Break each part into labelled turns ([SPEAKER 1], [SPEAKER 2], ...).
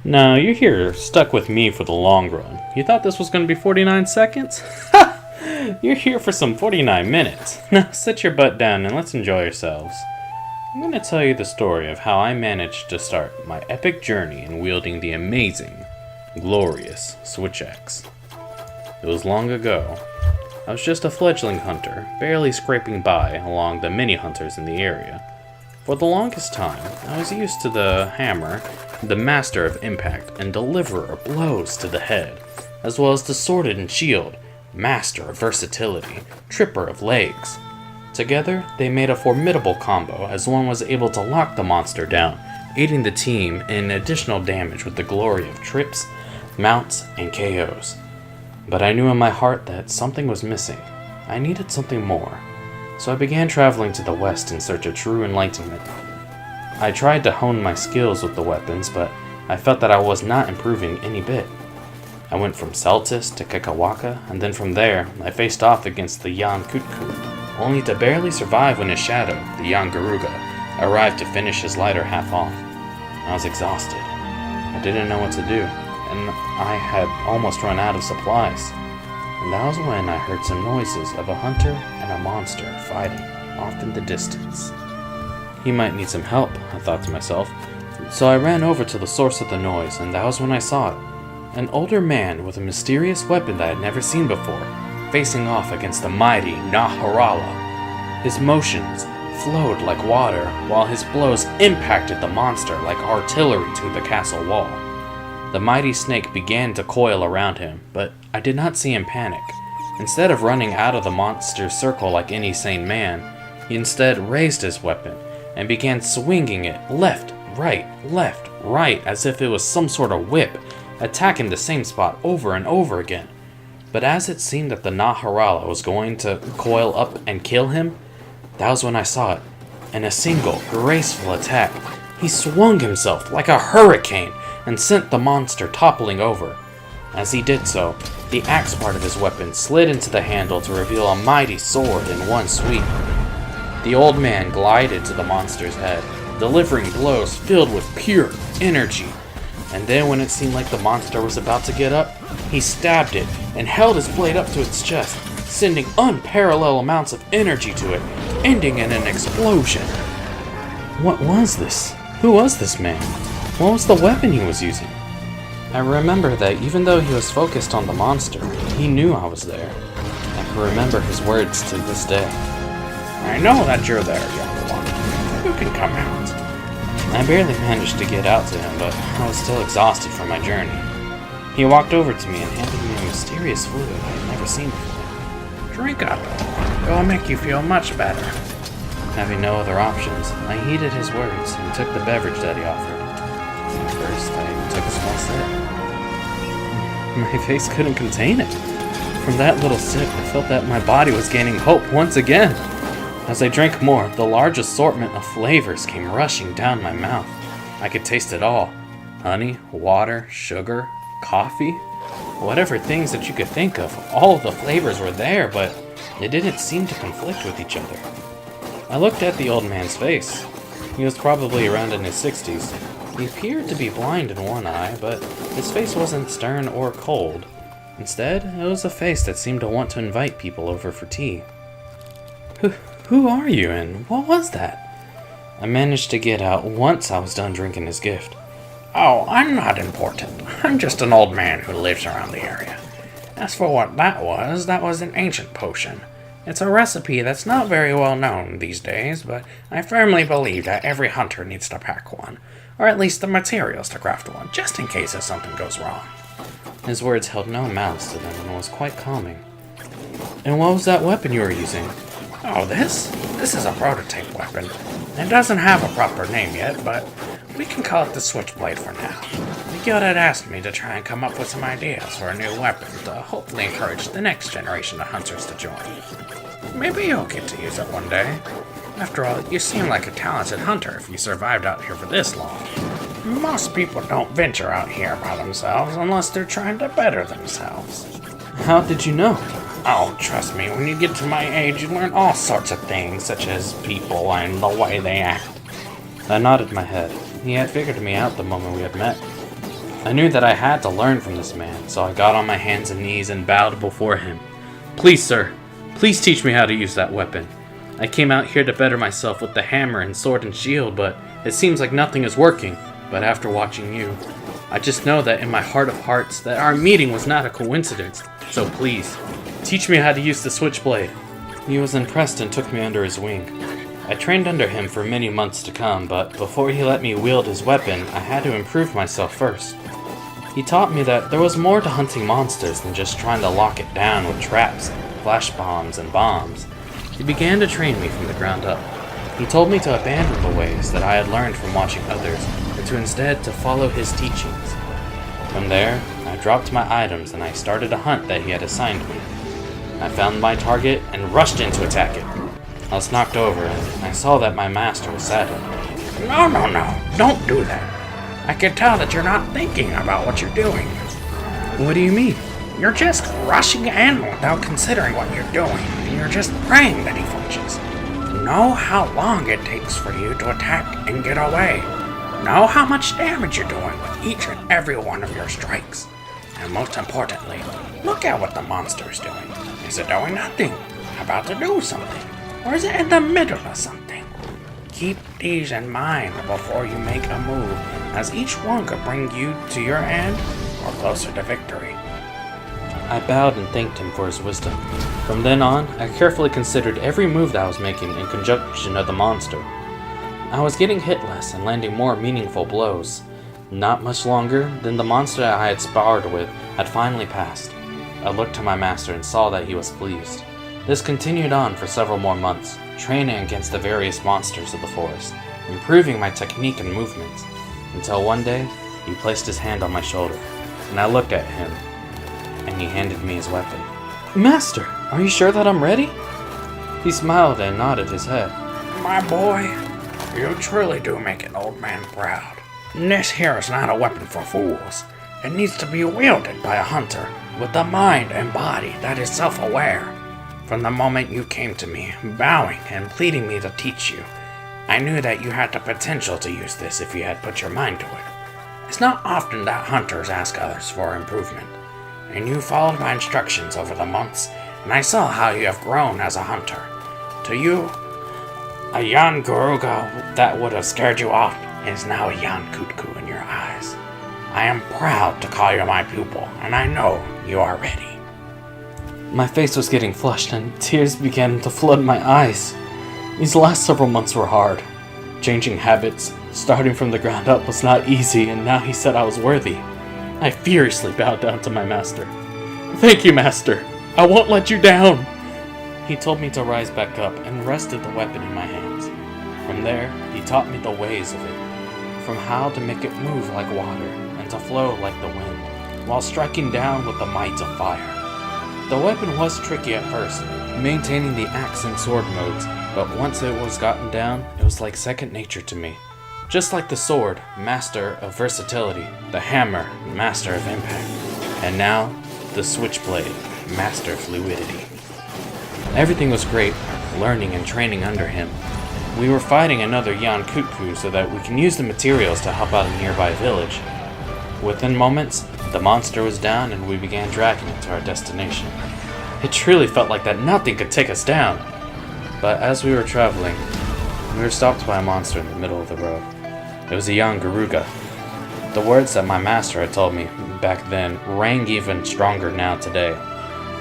[SPEAKER 1] No, you're here, stuck with me for the long run. You thought this was going to be 49 seconds? Ha! You're here for some 49 minutes. Now sit your butt down and let's enjoy ourselves. I'm going to tell you the story of how I managed to start my epic journey in wielding the amazing, glorious Switch Axe. It was long ago. I was just a fledgling hunter, barely scraping by along the mini hunters in the area. For the longest time, I was used to the hammer, the master of impact and deliverer of blows to the head, as well as the sword and shield, master of versatility, tripper of legs. Together, they made a formidable combo as one was able to lock the monster down, aiding the team in additional damage with the glory of trips, mounts, and KOs. But I knew in my heart that something was missing. I needed something more. So I began traveling to the west in search of true enlightenment. I tried to hone my skills with the weapons, but I felt that I was not improving any bit. I went from Celtis to Kekawaka, and then from there, I faced off against the Yan Kutku, only to barely survive when his shadow, the Yan Garuga, arrived to finish his lighter half off. I was exhausted. I didn't know what to do, and I had almost run out of supplies. And that was when I heard some noises of a hunter and a monster fighting off in the distance. He might need some help, I thought to myself, so I ran over to the source of the noise, and that was when I saw it. An older man with a mysterious weapon that I had never seen before, facing off against the mighty Naharala. His motions flowed like water, while his blows impacted the monster like artillery to the castle wall. The mighty snake began to coil around him, but I did not see him panic. Instead of running out of the monster's circle like any sane man, he instead raised his weapon and began swinging it left, right, as if it was some sort of whip, attacking the same spot over and over again. But as it seemed that the Naharala was going to coil up and kill him, that was when I saw it. In a single, graceful attack, he swung himself like a hurricane and sent the monster toppling over. As he did so, the axe part of his weapon slid into the handle to reveal a mighty sword in one sweep. The old man glided to the monster's head, delivering blows filled with pure energy. And then when it seemed like the monster was about to get up, he stabbed it and held his blade up to its chest, sending unparalleled amounts of energy to it, ending in an explosion. What was this? Who was this man? What was the weapon he was using? I remember that even though he was focused on the monster, he knew I was there. I can remember his words to this day.
[SPEAKER 2] I know that you're there, young one. You can come out.
[SPEAKER 1] I barely managed to get out to him, but I was still exhausted from my journey. He walked over to me and handed me a mysterious fluid I had never seen before.
[SPEAKER 2] Drink up. It will make you feel much better.
[SPEAKER 1] Having no other options, I heeded his words and took the beverage that he offered. First, I took a small sip. My face couldn't contain it. From that little sip, I felt that my body was gaining hope once again. As I drank more, the large assortment of flavors came rushing down my mouth. I could taste it all. Honey, water, sugar, coffee, whatever things that you could think of. All of the flavors were there, but they didn't seem to conflict with each other. I looked at the old man's face. He was probably around in his 60s. He appeared to be blind in one eye, but his face wasn't stern or cold. Instead, it was a face that seemed to want to invite people over for tea. Who are you, and what was that? I managed to get out once I was done drinking his gift.
[SPEAKER 2] Oh, I'm not important. I'm just an old man who lives around the area. As for what that was an ancient potion. It's a recipe that's not very well known these days, but I firmly believe that every hunter needs to pack one, or at least the materials to craft one, just in case if something goes wrong.
[SPEAKER 1] His words held no malice to them and was quite calming. And what was that weapon you were using?
[SPEAKER 2] Oh, this is a prototype weapon. It doesn't have a proper name yet, but we can call it the Switchblade for now. The guild had asked me to try and come up with some ideas for a new weapon to hopefully encourage the next generation of hunters to join. Maybe you'll get to use it one day. After all, you seem like a talented hunter if you survived out here for this long. Most people don't venture out here by themselves unless they're trying to better themselves.
[SPEAKER 1] How did you know?
[SPEAKER 2] Oh, trust me, when you get to my age, you learn all sorts of things, such as people and the way they act.
[SPEAKER 1] I nodded my head. He had figured me out the moment we had met. I knew that I had to learn from this man, so I got on my hands and knees and bowed before him. Please, sir, please teach me how to use that weapon. I came out here to better myself with the hammer and sword and shield, but it seems like nothing is working. But after watching you, I just know that in my heart of hearts that our meeting was not a coincidence. So please, teach me how to use the switchblade. He was impressed and took me under his wing. I trained under him for many months to come, but before he let me wield his weapon, I had to improve myself first. He taught me that there was more to hunting monsters than just trying to lock it down with traps, flash bombs, and bombs. He began to train me from the ground up. He told me to abandon the ways that I had learned from watching others, and to instead to follow his teachings. From there, I dropped my items and I started a hunt that he had assigned me. I found my target and rushed in to attack it. I was knocked over and I saw that my master was saddled.
[SPEAKER 2] No, don't do that. I can tell that you're not thinking about what you're doing.
[SPEAKER 1] What do you mean?
[SPEAKER 2] You're just rushing in without considering what you're doing, and you're just praying that he flinches. Know how long it takes for you to attack and get away. Know how much damage you're doing with each and every one of your strikes. And most importantly, look at what the monster is doing. Is it doing nothing? About to do something? Or is it in the middle of something? Keep these in mind before you make a move, as each one could bring you to your end or closer to victory.
[SPEAKER 1] I bowed and thanked him for his wisdom. From then on, I carefully considered every move that I was making in conjunction of the monster. I was getting hit less and landing more meaningful blows. Not much longer, then the monster I had sparred with had finally passed. I looked to my master and saw that he was pleased. This continued on for several more months, training against the various monsters of the forest, improving my technique and movements, until one day, he placed his hand on my shoulder, and I looked at him, and he handed me his weapon. Master, are you sure that I'm ready? He smiled and nodded his head.
[SPEAKER 2] My boy, you truly do make an old man proud. This here is not a weapon for fools. It needs to be wielded by a hunter with a mind and body that is self-aware. From the moment you came to me, bowing and pleading me to teach you, I knew that you had the potential to use this if you had put your mind to it. It's not often that hunters ask others for improvement, and you followed my instructions over the months, and I saw how you have grown as a hunter. To you, a young Garuga that would have scared you off is now a young Kutku in your eyes. I am proud to call you my pupil, and I know you are ready.
[SPEAKER 1] My face was getting flushed and tears began to flood my eyes. These last several months were hard. Changing habits, starting from the ground up was not easy, and now he said I was worthy. I furiously bowed down to my master. Thank you, master. I won't let you down. He told me to rise back up and rested the weapon in my hands. From there, he taught me the ways of it, from how to make it move like water and to flow like the wind, while striking down with the might of fire. The weapon was tricky at first, maintaining the axe and sword modes, but once it was gotten down, it was like second nature to me. Just like the sword, master of versatility, the hammer, master of impact, and now, the switchblade, master of fluidity. Everything was great, learning and training under him. We were fighting another Yan Kutku so that we can use the materials to help out a nearby village. Within moments, the monster was down and we began dragging it to our destination. It truly felt like that nothing could take us down. But as we were traveling, we were stopped by a monster in the middle of the road. It was a young Garuga. The words that my master had told me back then rang even stronger now today.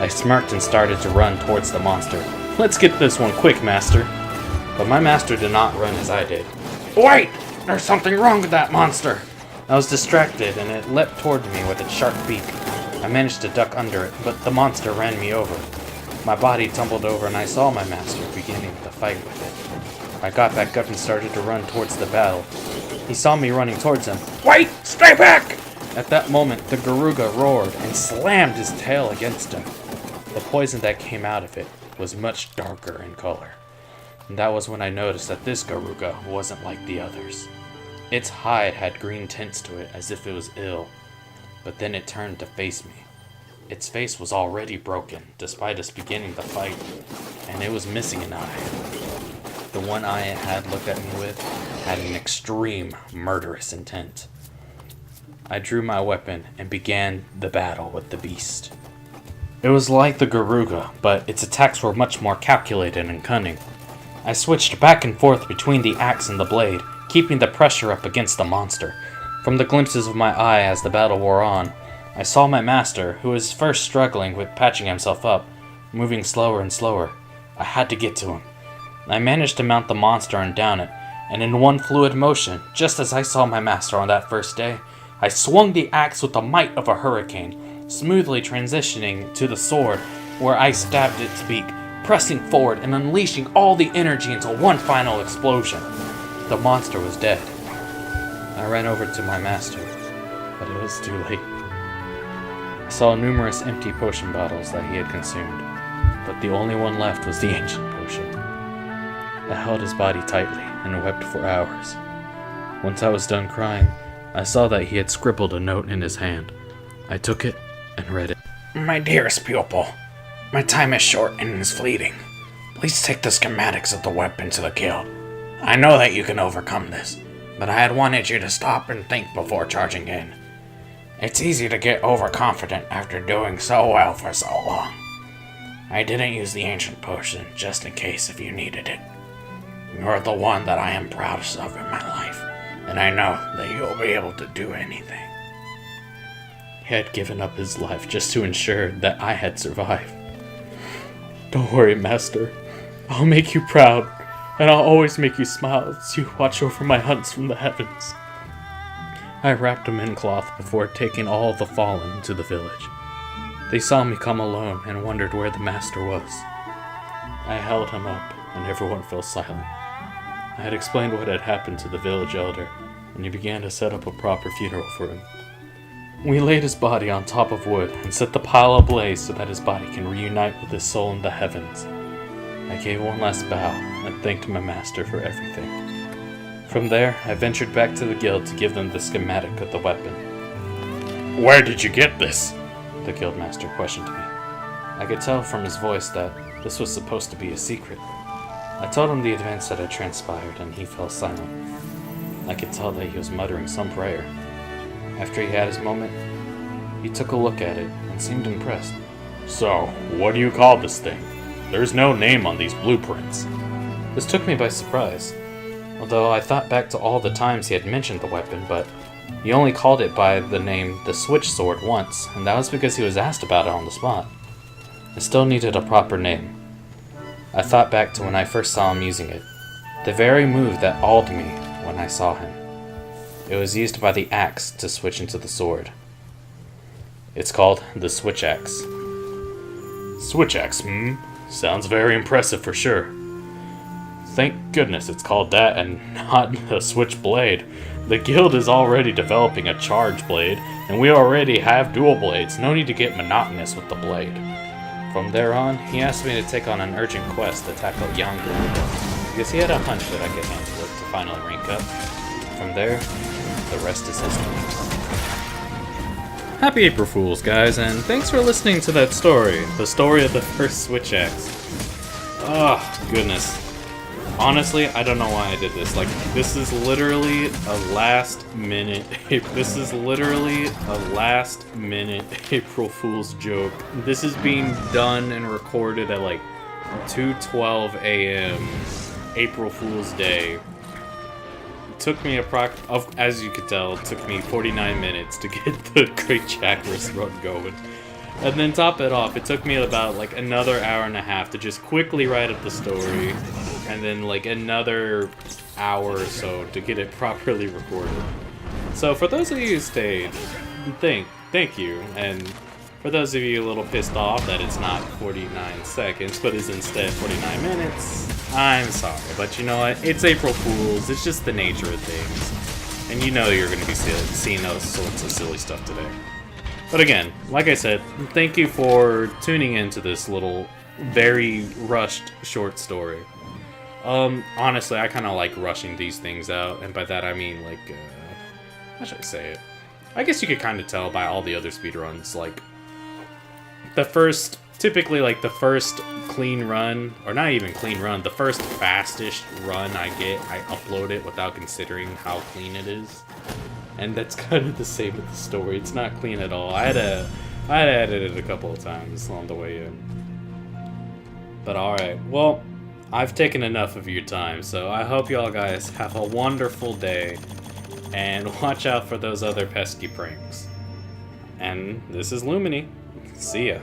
[SPEAKER 1] I smirked and started to run towards the monster. Let's get this one quick, master. But my master did not run as I did.
[SPEAKER 2] Wait! There's something wrong with that monster!
[SPEAKER 1] I was distracted and it leapt toward me with its sharp beak. I managed to duck under it, but the monster ran me over. My body tumbled over and I saw my master beginning the fight with it. I got back up and started to run towards the battle. He saw me running towards him.
[SPEAKER 2] Wait! Stay back!
[SPEAKER 1] At that moment, the Garuga roared and slammed his tail against him. The poison that came out of it was much darker in color. And that was when I noticed that this Garuga wasn't like the others. Its hide had green tints to it as if it was ill, but then it turned to face me. Its face was already broken, despite us beginning the fight, and it was missing an eye. The one eye it had looked at me with had an extreme murderous intent. I drew my weapon and began the battle with the beast. It was like the Garuga, but its attacks were much more calculated and cunning. I switched back and forth between the axe and the blade, keeping the pressure up against the monster. From the glimpses of my eye as the battle wore on, I saw my master, who was first struggling with patching himself up, moving slower and slower. I had to get to him. I managed to mount the monster and down it, and in one fluid motion, just as I saw my master on that first day, I swung the axe with the might of a hurricane, smoothly transitioning to the sword, where I stabbed its beak, pressing forward and unleashing all the energy into one final explosion. The monster was dead. I ran over to my master, but it was too late. I saw numerous empty potion bottles that he had consumed, but the only one left was the ancient potion. I held his body tightly and wept for hours. Once I was done crying, I saw that he had scribbled a note in his hand. I took it and read it.
[SPEAKER 2] My dearest pupil, my time is short and is fleeting. Please take the schematics of the weapon to the guild. I know that you can overcome this, but I had wanted you to stop and think before charging in. It's easy to get overconfident after doing so well for so long. I didn't use the ancient potion just in case if you needed it. You're the one that I am proudest of in my life, and I know that you'll be able to do anything.
[SPEAKER 1] He had given up his life just to ensure that I had survived. Don't worry, Master. I'll make you proud, and I'll always make you smile as you watch over my hunts from the heavens. I wrapped him in cloth before taking all the fallen to the village. They saw me come alone and wondered where the master was. I held him up, and everyone fell silent. I had explained what had happened to the village elder, and he began to set up a proper funeral for him. We laid his body on top of wood and set the pile ablaze so that his body can reunite with his soul in the heavens. I gave one last bow and thanked my master for everything. From there, I ventured back to the guild to give them the schematic of the weapon.
[SPEAKER 2] Where did you get this?
[SPEAKER 1] The guildmaster questioned me. I could tell from his voice that this was supposed to be a secret. I told him the events that had transpired, and he fell silent. I could tell that he was muttering some prayer. After he had his moment, he took a look at it and seemed impressed.
[SPEAKER 2] So, what do you call this thing? There's no name on these blueprints.
[SPEAKER 1] This took me by surprise, although I thought back to all the times he had mentioned the weapon, but he only called it by the name the Switch Sword once, and that was because he was asked about it on the spot. I still needed a proper name. I thought back to when I first saw him using it, the very move that awed me when I saw him. It was used by the axe to switch into the sword. It's called the Switch Axe.
[SPEAKER 2] Switch axe, Sounds very impressive for sure.
[SPEAKER 1] Thank goodness it's called that and not a switch blade. The guild is already developing a charge blade, and we already have dual blades. No need to get monotonous with the blade. From there on, he asked me to take on an urgent quest to tackle Jagras, because he had a hunch that I could handle it to finally rank up. From there, the rest is history. Happy April Fools, guys, and thanks for listening to that story. The story of the first Switch Axe. Oh, goodness. Honestly, I don't know why I did this. Like, this is literally a last minute April Fool's joke. This is being done and recorded at like 2:12 a.m. April Fool's Day. It took me as you could tell, it took me 49 minutes to get the Great Jagras run going. And then top it off, it took me about like another hour and a half to just quickly write up the story, and then like another hour or so to get it properly recorded. So for those of you who stayed, thank you, and for those of you a little pissed off that it's not 49 seconds, but is instead 49 minutes, I'm sorry, but you know what, it's April Fools, it's just the nature of things, and you know you're going to be seeing those sorts of silly stuff today. But again, like I said, thank you for tuning into this little, very rushed short story. Honestly, I kind of like rushing these things out, and by that I mean, like, how should I say it? I guess you could kind of tell by all the other speedruns, like, typically, like, the first clean run, or not even clean run, the first fastest run I get, I upload it without considering how clean it is. And that's kind of the same with the story. It's not clean at all. I had to edit it a couple of times on the way in. But alright, well, I've taken enough of your time, so I hope y'all guys have a wonderful day, and watch out for those other pesky pranks. And this is Lumini. See ya.